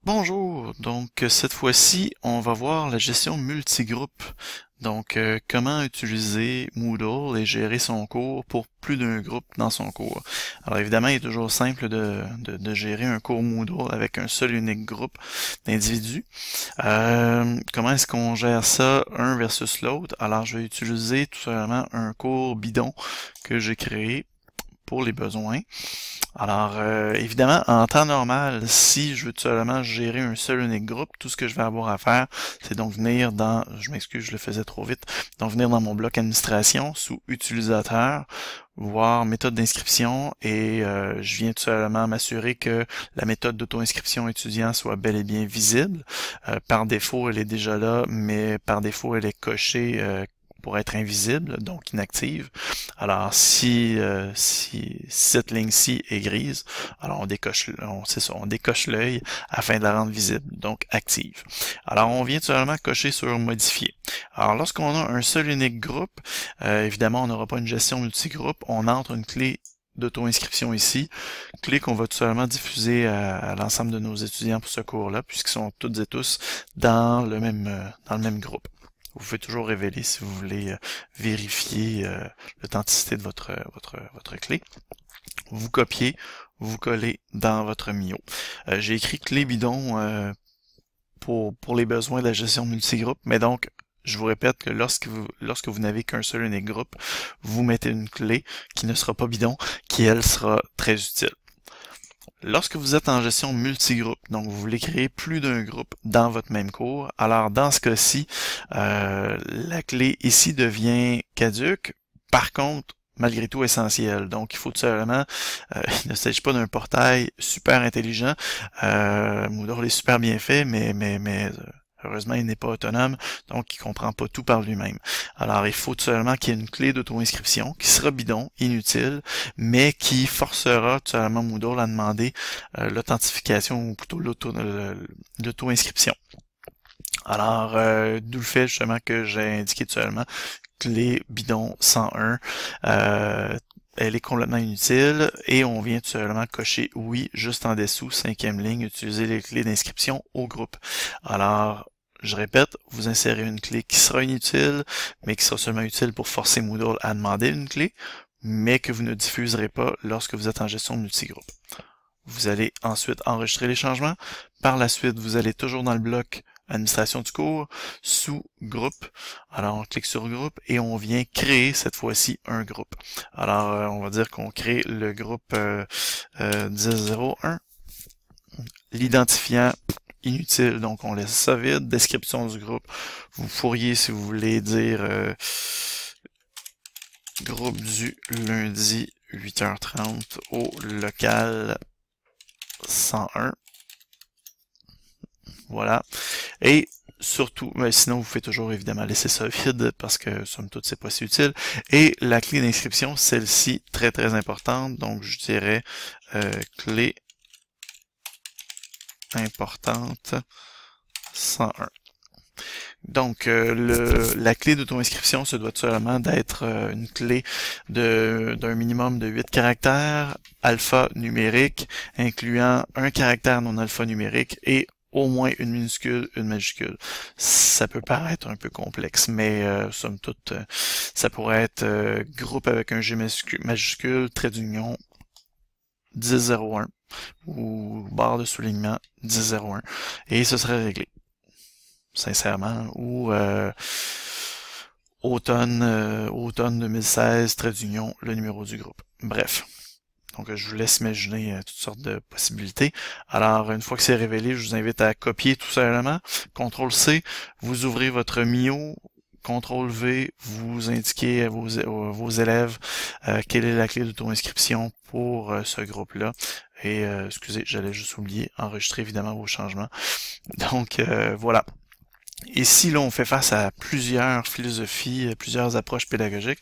Bonjour, donc cette fois-ci, on va voir la gestion multigroupe. Donc, comment utiliser Moodle et gérer son cours pour plus d'un groupe dans son cours. Alors évidemment, il est toujours simple de gérer un cours Moodle avec un seul unique groupe d'individus. Comment est-ce qu'on gère ça un versus l'autre? Alors, je vais utiliser tout simplement un cours bidon que j'ai créé pour les besoins. Alors, évidemment, en temps normal, si je veux seulement gérer un seul unique groupe, tout ce que je vais avoir à faire, c'est donc venir dans, je m'excuse, je le faisais trop vite, donc venir dans mon bloc administration sous utilisateur, voir méthode d'inscription et je viens tout simplement m'assurer que la méthode d'auto-inscription étudiant soit bel et bien visible. Par défaut, elle est déjà là, mais par défaut, elle est cochée pour être invisible, donc inactive. Alors, si cette ligne-ci est grise, alors on décoche l'œil afin de la rendre visible, donc active. Alors, on vient tout simplement cocher sur modifier. Alors, lorsqu'on a un seul unique groupe, évidemment, on n'aura pas une gestion multigroupe, on entre une clé d'auto-inscription ici, clé qu'on va tout simplement diffuser à l'ensemble de nos étudiants pour ce cours-là, puisqu'ils sont toutes et tous dans le même groupe. Vous pouvez toujours révéler si vous voulez vérifier l'authenticité de votre clé. Vous copiez, vous collez dans votre Mio. J'ai écrit clé bidon pour les besoins de la gestion multigroupe, mais donc je vous répète que lorsque vous n'avez qu'un seul unique groupe, vous mettez une clé qui ne sera pas bidon, qui elle sera très utile. Lorsque vous êtes en gestion multigroupe, donc vous voulez créer plus d'un groupe dans votre même cours, alors dans ce cas-ci, la clé ici devient caduque. Par contre, malgré tout essentielle. Donc, il faut tout simplement, il ne s'agit pas d'un portail super intelligent. Moodle est super bien fait, mais heureusement, il n'est pas autonome, donc il comprend pas tout par lui-même. Alors, il faut tout simplement qu'il y ait une clé d'auto-inscription qui sera bidon, inutile, mais qui forcera tout simplement Moodle à demander l'authentification ou plutôt l'auto-inscription. Alors, d'où le fait justement que j'ai indiqué tout simplement clé bidon 101. Elle est complètement inutile et on vient tout simplement cocher oui juste en dessous, cinquième ligne, utiliser les clés d'inscription au groupe. Alors, je répète, vous insérez une clé qui sera inutile, mais qui sera seulement utile pour forcer Moodle à demander une clé, mais que vous ne diffuserez pas lorsque vous êtes en gestion multigroupe. Vous allez ensuite enregistrer les changements. Par la suite, vous allez toujours dans le bloc administration du cours, sous groupe. Alors, on clique sur groupe et on vient créer cette fois-ci un groupe. Alors, on va dire qu'on crée le groupe 1001. L'identifiant inutile, donc on laisse ça vide. Description du groupe. Vous pourriez, si vous voulez, dire groupe du lundi 8h30 au local 101. Voilà. Et surtout, mais sinon vous pouvez toujours évidemment laisser ça vide parce que somme toute c'est pas si utile. Et la clé d'inscription, celle-ci, très très importante, donc je dirais clé importante 101. Donc, la clé d'auto-inscription, se doit seulement d'être une clé d'un minimum de 8 caractères alphanumériques, incluant un caractère non alphanumérique et au moins une minuscule, une majuscule. Ça peut paraître un peu complexe, mais somme toute, ça pourrait être groupe avec un G majuscule, trait d'union 1001 ou barre de soulignement 1001 et ce serait réglé. Sincèrement, ou automne 2016, trait d'union, le numéro du groupe. Bref. Donc, je vous laisse imaginer toutes sortes de possibilités. Alors, une fois que c'est révélé, je vous invite à copier tout simplement. CTRL-C, vous ouvrez votre Mio. CTRL-V, vous indiquez à vos élèves quelle est la clé d'auto-inscription pour ce groupe-là. Et, excusez, j'allais juste oublier, enregistrer évidemment vos changements. Donc, voilà. Ici, là, on fait face à plusieurs philosophies, plusieurs approches pédagogiques.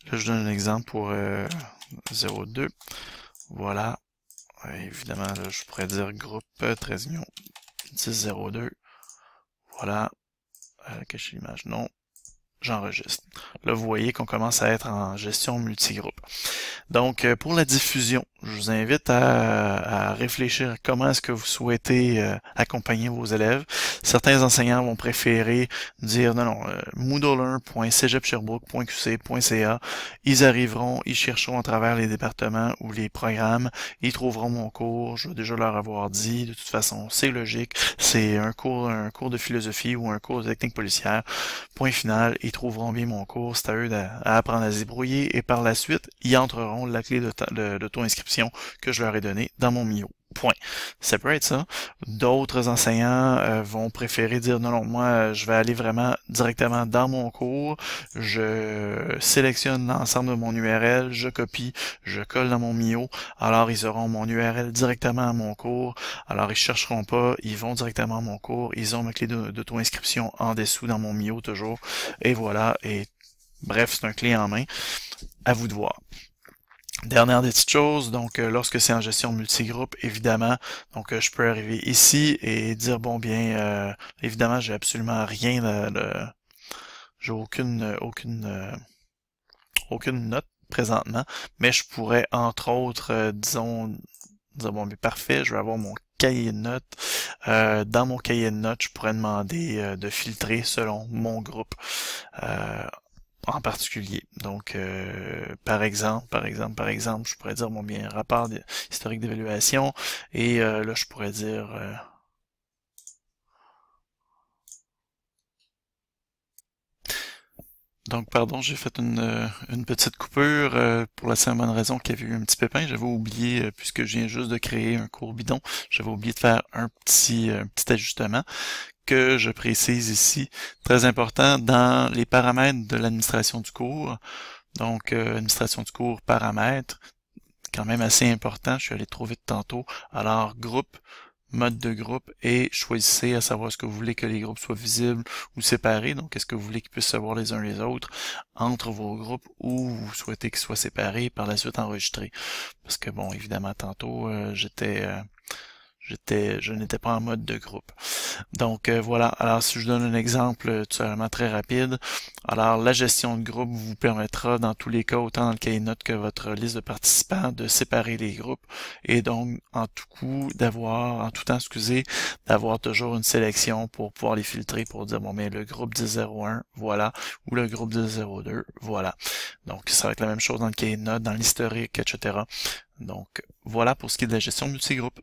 Là, je donne un exemple pour 02. Voilà. Évidemment, là, je pourrais dire groupe 13 1002. Voilà. Cacher l'image. Non. j'enregistre. Là, vous voyez qu'on commence à être en gestion multigroupe. Donc, pour la diffusion, je vous invite à réfléchir à comment est-ce que vous souhaitez accompagner vos élèves. Certains enseignants vont préférer dire non, moodlearn.cégeps-sherbrooke.qc.ca. Ils arriveront, ils chercheront à travers les départements ou les programmes, ils trouveront mon cours, je vais déjà leur avoir dit, de toute façon, c'est logique, c'est un cours de philosophie ou un cours de technique policière. Point final, ils trouveront bien mon cours, c'est à eux à apprendre à se débrouiller et par la suite, ils entreront la clé d'auto-inscription que je leur ai donnée dans mon Mio. Point. Ça peut être ça. D'autres enseignants vont préférer dire non, moi je vais aller vraiment directement dans mon cours, je sélectionne l'ensemble de mon URL, je copie, je colle dans mon Mio, alors ils auront mon URL directement à mon cours, alors ils chercheront pas, ils vont directement à mon cours, ils ont ma clé d'auto-inscription en dessous dans mon Mio toujours, et voilà, et bref, c'est un clé en main, à vous de voir. Dernière des petites choses, donc lorsque c'est en gestion multigroupe, évidemment, donc je peux arriver ici et dire bon bien, évidemment j'ai absolument rien j'ai aucune note présentement, mais je pourrais entre autres, disons dire bon bien parfait, je vais avoir mon cahier de notes. Dans mon cahier de notes, je pourrais demander de filtrer selon mon groupe. En particulier. Donc, par exemple, je pourrais dire mon bien rapport historique d'évaluation et là, je pourrais dire donc, pardon, j'ai fait une petite coupure pour la simple bonne raison qu'il y avait eu un petit pépin. J'avais oublié, puisque je viens juste de créer un cours bidon, j'avais oublié de faire un petit ajustement que je précise ici, très important, dans les paramètres de l'administration du cours. Donc, administration du cours, paramètres, quand même assez important, je suis allé trop vite tantôt. Alors, groupe, mode de groupe, et choisissez à savoir est-ce que vous voulez que les groupes soient visibles ou séparés. Donc, est-ce que vous voulez qu'ils puissent se voir les uns les autres entre vos groupes ou vous souhaitez qu'ils soient séparés et par la suite enregistrés. Parce que, bon, évidemment, tantôt, je n'étais pas en mode de groupe. Donc voilà, alors si je donne un exemple tout simplement très rapide, alors la gestion de groupe vous permettra dans tous les cas, autant dans le cahier de notes que votre liste de participants, de séparer les groupes et donc en tout temps, d'avoir toujours une sélection pour pouvoir les filtrer pour dire bon mais le groupe 1001, voilà, ou le groupe 1002, voilà. Donc ça va être la même chose dans le cahier de notes, dans l'historique, etc. Donc voilà pour ce qui est de la gestion multigroupe.